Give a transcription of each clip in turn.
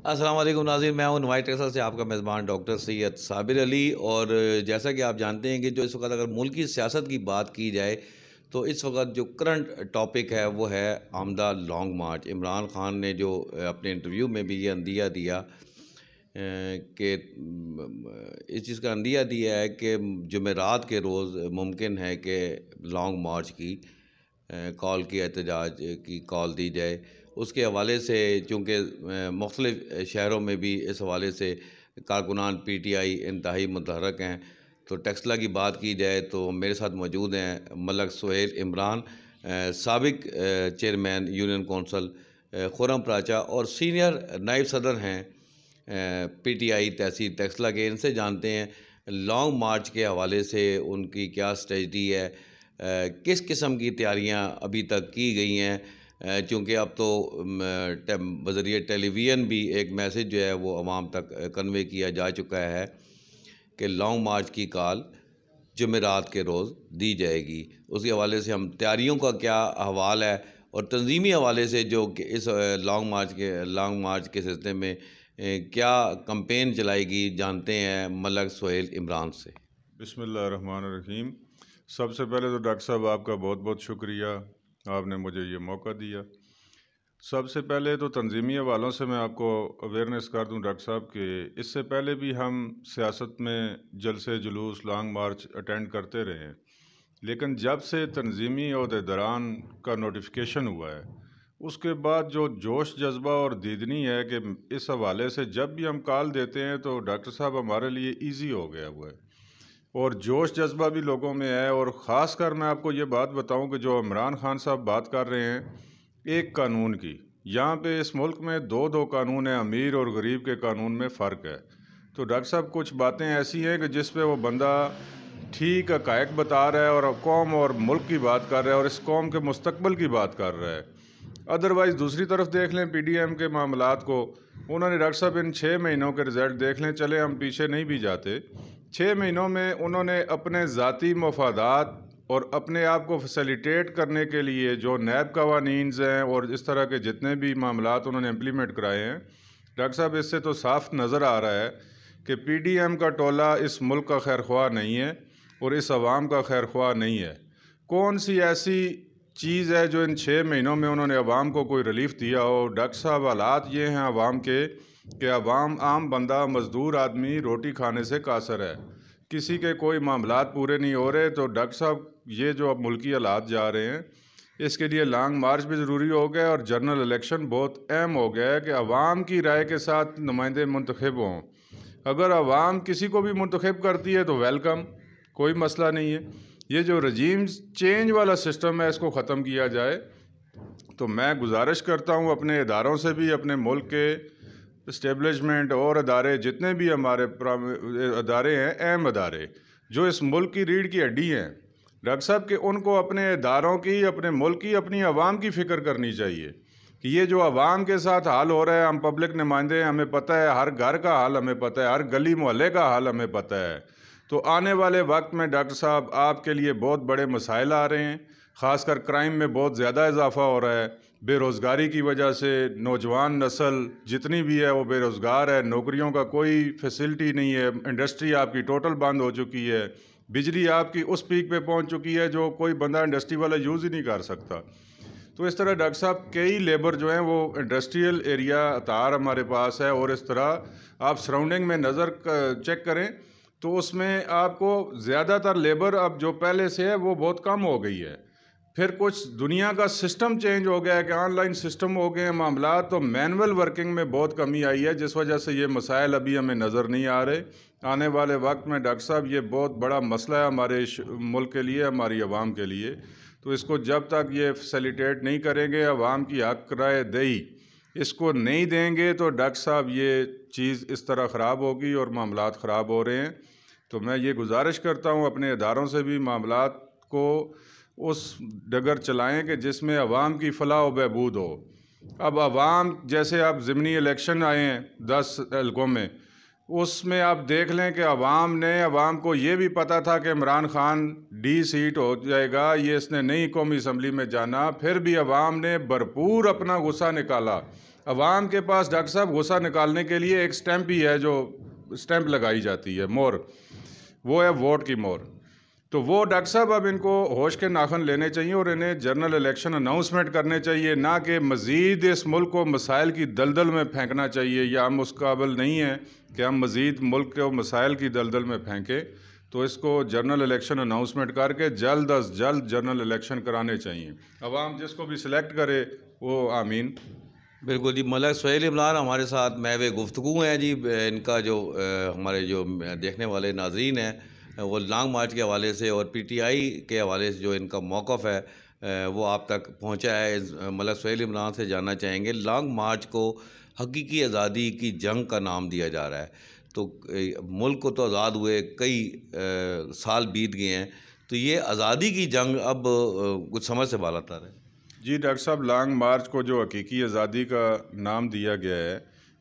अस्सलाम वालेकुम नाज़रीन, मैं हूं नुमाई टेक्सास से आपका मेज़बान डॉक्टर सैयद साबिर अली। और जैसा कि आप जानते हैं कि जो इस वक्त अगर मुल्क की सियासत की बात की जाए तो इस वक्त जो करंट टॉपिक है वो है आमदा लॉन्ग मार्च। इमरान खान ने जो अपने इंटरव्यू में भी ये अंदिया दिया कि इस चीज़ का अंदिया दिया है कि जुमेरात के रोज़ मुमकिन है कि लॉन्ग मार्च की कॉल की एहतजाज की कॉल दी जाए। उसके हवाले से चूँकि मुख्तलिफ़ शहरों में भी इस हवाले से कारकुनान पीटीआई इंतहाई मुतहरक हैं। तो टेक्सला की बात की जाए तो मेरे साथ मौजूद हैं मलक सुहेल इमरान, साबिक चेयरमैन यूनियन कौंसल खुर्रम प्राचा, और सीनियर नायब सदर हैं पीटीआई तहसील टेक्सला के। इनसे जानते हैं लॉन्ग मार्च के हवाले से उनकी क्या स्ट्रेटजी है, किस किस्म की तैयारियां अभी तक की गई हैं। चूँकि अब तो बज़रिए टेलीविज़न भी एक मैसेज जो है वो आवाम तक कन्वे किया जा चुका है कि लॉन्ग मार्च की कॉल जुमेरात के रोज़ दी जाएगी। उसके हवाले से हम तैयारियों का क्या अहवाल है और तंजीमी हवाले से जो कि इस लॉन्ग मार्च के सिलसिले में क्या कंपेन चलाएगी, जानते हैं मलक सुहेल इमरान से। बिस्मिल्लाहिर्रहमानिर्रहीम। सबसे पहले तो डॉक्टर साहब आपका बहुत बहुत शुक्रिया, आपने मुझे ये मौका दिया। सबसे पहले तो तंजीमी हवालों से मैं आपको अवेयरनेस कर दूं डॉक्टर साहब कि इससे पहले भी हम सियासत में जलसे जुलूस लॉन्ग मार्च अटेंड करते रहे हैं, लेकिन जब से तंजीमी अहदेदारान का नोटिफिकेशन हुआ है उसके बाद जो जोश जज्बा और दीदनी है कि इस हवाले से जब भी हम कॉल देते हैं तो डॉक्टर साहब हमारे लिए ईजी हो गया हुआ है और जोश जज्बा भी लोगों में है। और ख़ास कर मैं आपको ये बात बताऊं कि जो इमरान खान साहब बात कर रहे हैं एक कानून की, यहाँ पे इस मुल्क में दो दो कानून है, अमीर और गरीब के कानून में फ़र्क है। तो डॉक्टर साहब कुछ बातें ऐसी हैं कि जिस पे वो बंदा ठीक हक़ाइक़ बता रहा है और कौम और मुल्क की बात कर रहा है और इस कौम के मुस्तकबिल की बात कर रहा है। अदरवाइज़ दूसरी तरफ देख लें पीडीएम के मामलात को, उन्होंने डॉक्टर साहब इन 6 महीनों के रिज़ल्ट देख लें, चले हम पीछे नहीं भी जाते, 6 महीनों में उन्होंने अपने ज़ाती मफादात और अपने आप को फैसिलिटेट करने के लिए जो नैब कवानीन हैं और इस तरह के जितने भी मामलात उन्होंने इम्प्लीमेंट कराए हैं, डॉक्टर साहब इससे तो साफ नज़र आ रहा है कि पीडीएम का टोला इस मुल्क का खैर ख्वाह नहीं है और इस अवाम का खैर ख्वाह नहीं है। कौन सी ऐसी चीज़ है जो इन 6 महीनों में उन्होंने अवाम को कोई रिलीफ दिया हो? डॉक्टर साहब हालात ये हैं अवाम के कि अवाम आम बंदा मज़दूर आदमी रोटी खाने से कासर है, किसी के कोई मामलात पूरे नहीं हो रहे। तो डॉक्टर साहब ये जो अब मुल्की हालात जा रहे हैं इसके लिए लॉन्ग मार्च भी ज़रूरी हो गया और जनरल इलेक्शन बहुत अहम हो गया है कि अवाम की राय के साथ नुमाइंदे मुंतखब हों। अगर अवाम किसी को भी मुंतखब करती है तो वेलकम, कोई मसला नहीं है। ये जो रजीम चेंज वाला सिस्टम है इसको ख़त्म किया जाए। तो मैं गुजारिश करता हूँ अपने इदारों से भी, अपने मुल्क के इस्टेब्लिशमेंट और अदारे जितने भी हमारे अदारे हैं, अहम अदारे जो इस मुल्क की रीढ़ की हड्डी हैं डॉक्टर साहब, के उनको अपने इदारों की, अपने मुल्क की, अपनी आवाम की फ़िक्र करनी चाहिए कि ये जो आवाम के साथ हाल हो रहा है, हम पब्लिक नुमाइंदे हैं, हमें पता है, हर घर का हाल हमें पता है, हर गली मोहल्ले का हाल हमें पता है। तो आने वाले वक्त में डॉक्टर साहब आपके लिए बहुत बड़े मसाइल आ रहे हैं, ख़ासकर क्राइम में बहुत ज़्यादा इजाफा हो रहा है। बेरोज़गारी की वजह से नौजवान नस्ल जितनी भी है वो बेरोज़गार है, नौकरियों का कोई फैसिलिटी नहीं है, इंडस्ट्री आपकी टोटल बंद हो चुकी है, बिजली आपकी उस पीक पे पहुंच चुकी है जो कोई बंदा इंडस्ट्री वाला यूज़ ही नहीं कर सकता। तो इस तरह डॉक्टर साहब कई लेबर जो हैं वो इंडस्ट्रियल एरिया अतार हमारे पास है और इस तरह आप सराउंडिंग में नज़र चेक करें तो उसमें आपको ज़्यादातर लेबर अब जो पहले से है वो बहुत कम हो गई है। फिर कुछ दुनिया का सिस्टम चेंज हो गया है कि ऑनलाइन सिस्टम हो गए हैं मामला, तो मैनुअल वर्किंग में बहुत कमी आई है जिस वजह से ये मसाइल अभी हमें नज़र नहीं आ रहे। आने वाले वक्त में डॉक्टर साहब ये बहुत बड़ा मसला है हमारे मुल्क के लिए, हमारी आवाम के लिए। तो इसको जब तक ये फैसिलिटेट नहीं करेंगे, आवाम की हक राय दही इसको नहीं देंगे तो डॉक्टर साहब ये चीज़ इस तरह ख़राब होगी और मामलात ख़राब हो रहे हैं। तो मैं ये गुजारिश करता हूँ अपने इदारों से भी मामलात को उस डगर चलाएं कि जिसमें अवाम की फलाह व बहबूद हो। अब अवाम जैसे अब ज़िमनी इलेक्शन आए हैं 10 हल्कों में, उसमें आप देख लें कि अवाम को ये भी पता था कि इमरान खान डी सीट हो जाएगा, ये इसने नई कौमी असम्बली में जाना, फिर भी अवाम ने भरपूर अपना गुस्सा निकाला अवाम के पास डॉक्टर साहब गुस्सा निकालने के लिए एक स्टैंप ही है, जो स्टैंप लगाई जाती है, मोर, वो है वोट की मोर। तो वो डॉक्टर साहब अब इनको होश के नाखन लेने चाहिए और इन्हें जनरल इलेक्शन अनाउंसमेंट करने चाहिए, ना कि मज़ीद इस मुल्क को मसाइल की दलदल में फेंकना चाहिए। या हम उस काबिल नहीं हैं कि हम मज़ीद मुल्क को मसाइल की दलदल में फेंकें। तो इसको जनरल इलेक्शन अनाउंसमेंट करके जल्द अज जल्द जनरल इलेक्शन कराने चाहिए। अवाम जिसको भी सिलेक्ट करे वो आमीन। बिल्कुल जी, मलक सुहेल इमरान हमारे साथ महवे गुफ्तगू हैं जी। इनका जो हमारे जो देखने वाले नाजरीन हैं, वो लॉन्ग मार्च के हवाले से और पीटीआई के हवाले से जो इनका मौक़िफ़ है वो आप तक पहुंचा है। मलक सुहेल इमरान से जानना चाहेंगे, लॉन्ग मार्च को हकीकी आज़ादी की जंग का नाम दिया जा रहा है, तो मुल्क को तो आज़ाद हुए कई साल बीत गए हैं, तो ये आज़ादी की जंग अब कुछ समझ से बालातर है। जी डॉक्टर साहब, लॉन्ग मार्च को जो हकीकी आज़ादी का नाम दिया गया है,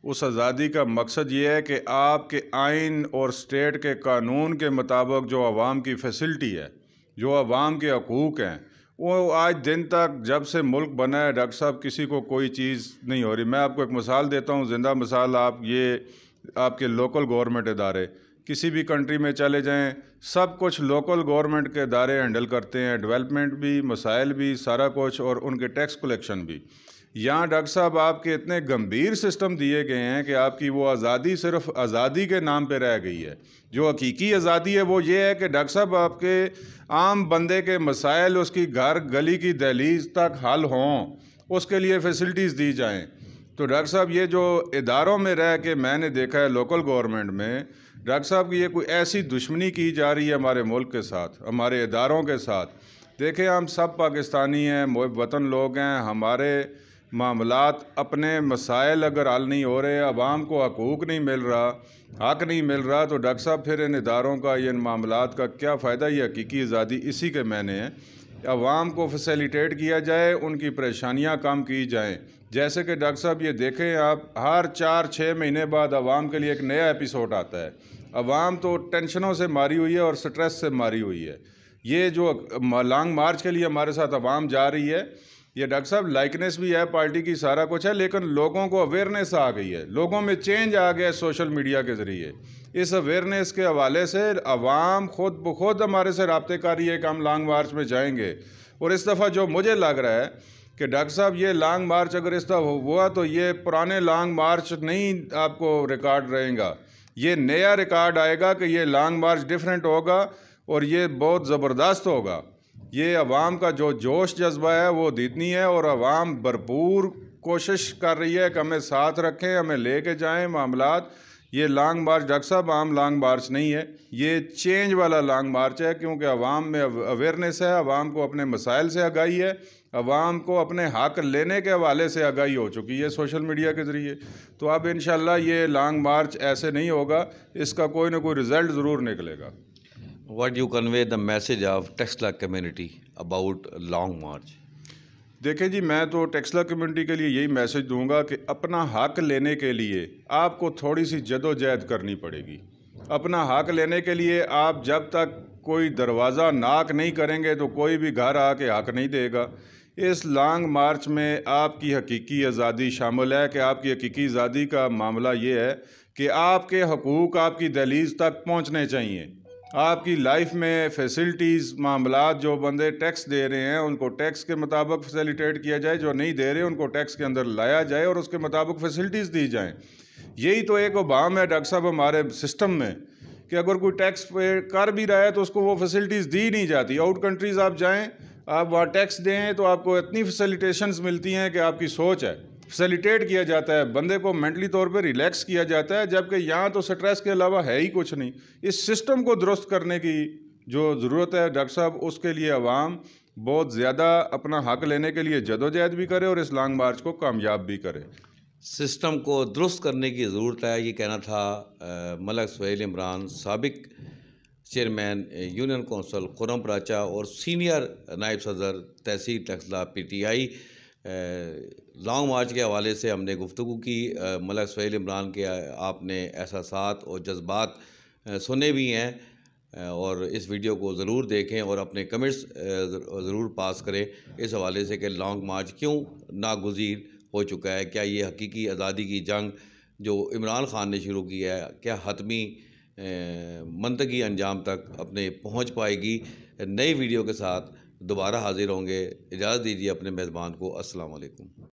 उस आज़ादी का मकसद ये है कि आपके आइन और स्टेट के कानून के मुताबिक जो आवाम की फैसिलिटी है, जो आवाम के हकूक़ हैं, वो आज दिन तक जब से मुल्क बना है डॉक्टर साहब किसी को कोई चीज़ नहीं हो रही। मैं आपको एक मिसाल देता हूँ, ज़िंदा मिसाल। आप ये आपके लोकल गवर्नमेंट इदारे किसी भी कंट्री में चले जाएं, सब कुछ लोकल गवर्नमेंट के इदारे हैंडल करते हैं, डेवलपमेंट भी, मसाइल भी, सारा कुछ, और उनके टैक्स कलेक्शन भी। यहाँ डॉक्टर साहब आपके इतने गंभीर सिस्टम दिए गए हैं कि आपकी वो आज़ादी सिर्फ आज़ादी के नाम पे रह गई है। जो हकीकी आज़ादी है वो ये है कि डॉक्टर साहब आपके आम बंदे के मसाइल उसकी घर गली की दहलीज तक हल हों, उसके लिए फैसिलिटीज़ दी जाएं। तो डॉक्टर साहब ये जो इदारों में रह के मैंने देखा है लोकल गवर्नमेंट में, डॉक्टर साहब की ये कोई ऐसी दुश्मनी की जा रही है हमारे मुल्क के साथ, हमारे इदारों के साथ। देखें, हम सब पाकिस्तानी हैं, मुहब वतन लोग हैं, हमारे मामलात अपने मसाइल अगर हल नहीं हो रहे, आवाम को हकूक़ नहीं मिल रहा, हक नहीं मिल रहा, तो डॉक्टर साहब फिर इन इदारों का, इन मामलात का क्या फ़ायदा। ये हकीकी आज़ादी इसी के मैंने हैं। आवाम को फैसिलिटेट किया जाए, उनकी परेशानियाँ कम की जाएँ। जैसे कि डॉक्टर साहब ये देखें आप, हर 4-6 महीने बाद आवाम के लिए एक नया एपिसोड आता है। आवाम तो टेंशनों से मारी हुई है और स्ट्रेस से मारी हुई है। ये जो लॉन्ग मार्च के लिए हमारे साथ आवाम जा रही है, ये डॉक्टर साहब लाइकनेस भी है पार्टी की, सारा कुछ है, लेकिन लोगों को अवेयरनेस आ गई है, लोगों में चेंज आ गया है सोशल मीडिया के ज़रिए। इस अवेयरनेस के हवाले से आवाम खुद ब खुद हमारे से रब्ते कर रही है कि हम लॉन्ग मार्च में जाएंगे। और इस दफ़ा जो मुझे लग रहा है कि डॉक्टर साहब ये लॉन्ग मार्च अगर इस दफ़ा हुआ तो ये पुराने लॉन्ग मार्च नहीं आपको रिकॉर्ड रहेगा, ये नया रिकॉर्ड आएगा कि ये लॉन्ग मार्च डिफरेंट होगा और ये बहुत ज़बरदस्त होगा। ये अवाम का जो जोश जज्बा है वो जितनी है, और अवाम भरपूर कोशिश कर रही है कि हमें साथ रखें, हमें लेके जाएं मामलात। ये लॉन्ग मार्च डॉक्टर साहब आम लॉन्ग मार्च नहीं है, ये चेंज वाला लॉन्ग मार्च है, क्योंकि अवाम में अवेयरनेस है, अवाम को अपने मसाइल से आगाही है, अवाम को अपने हक लेने के हवाले से आगाही हो चुकी है सोशल मीडिया के ज़रिए। तो अब इंशाल्लाह ये लॉन्ग मार्च ऐसे नहीं होगा, इसका कोई ना कोई रिज़ल्ट ज़रूर निकलेगा। What you convey the message of Texla community about long march? देखें जी, मैं तो टेक्सला कम्युनिटी के लिए यही मैसेज दूंगा कि अपना हक लेने के लिए आपको थोड़ी सी जदोजहद करनी पड़ेगी। अपना हक लेने के लिए आप जब तक कोई दरवाज़ा नाक नहीं करेंगे तो कोई भी घर आके हक नहीं देगा। इस लॉन्ग मार्च में आपकी हकीकी आज़ादी शामिल है कि आपकी हकीकी आज़ादी का मामला ये है कि आपके हकूक़ आपकी दहलीज तक पहुँचने चाहिए। आपकी लाइफ में फैसिलिटीज़, मामलात, जो बंदे टैक्स दे रहे हैं उनको टैक्स के मुताबिक फैसिलिटेट किया जाए, जो नहीं दे रहे उनको टैक्स के अंदर लाया जाए और उसके मुताबिक फैसिलिटीज़ दी जाएं। यही तो एक उबाम है डॉक्टर साहब हमारे सिस्टम में कि अगर कोई टैक्स पे कर भी रहा है तो उसको वो फैसिलिटीज़ दी नहीं जाती। आउट कंट्रीज़ आप जाएँ, आप वहाँ टैक्स दें तो आपको इतनी फैसिलिटेशंस मिलती हैं कि आपकी सोच है, फैसिलिटेट किया जाता है, बंदे को मेंटली तौर पे रिलैक्स किया जाता है, जबकि यहाँ तो स्ट्रेस के अलावा है ही कुछ नहीं। इस सिस्टम को दुरुस्त करने की जो ज़रूरत है डॉक्टर साहब, उसके लिए अवाम बहुत ज़्यादा अपना हक लेने के लिए जदोजहद भी करे और इस लॉन्ग मार्च को कामयाब भी करे। सिस्टम को दुरुस्त करने की ज़रूरत है, ये कहना था मलक सुहेल इमरान, साबिक chairman union council Khurram Paracha और सीनियर नायब सदर तहसील टेक्सला पीटीआई। लॉन्ग मार्च के हवाले से हमने गुफ्तगू की। मलक सुहेल इमरान के आपने एहसासात और जज्बात सुने भी हैं, और इस वीडियो को ज़रूर देखें और अपने कमेंट्स ज़रूर पास करें इस हवाले से कि लॉन्ग मार्च क्यों नागुज़ीर हो चुका है? क्या ये हकीकी आज़ादी की जंग जो इमरान खान ने शुरू की है, क्या हतमी मंतकी अंजाम तक अपने पहुँच पाएगी? नई वीडियो के साथ दोबारा हाज़िर होंगे। इजाज़त दीजिए अपने मेज़बान को। अस्सलाम वालेकुम।